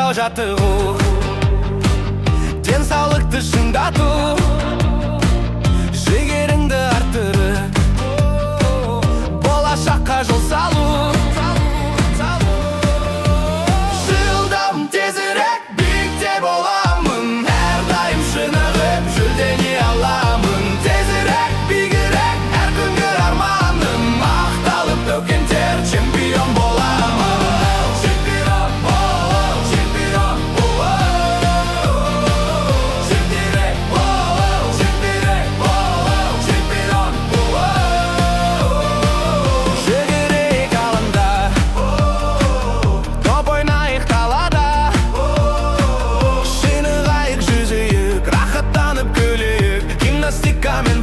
Дайындау жаттығу, денсаулықты шыңдату, жігеріңді арттырып, болашаққа жол салу. Жылдам тезірек биікте боламын, әрдайым шынығып жүлдені аламын. Тезірек, биігірек, әр күнгі арманым, ақталып төккен тер, чемпион боламын. Чемпион бол, чемпион бол, чемпирек бол, чемпирек бол, чемпион бол. Жігерек алында, топ ойнайық талада, шынығайық жүзейік, рахаттанып күлейік, гимнастика мен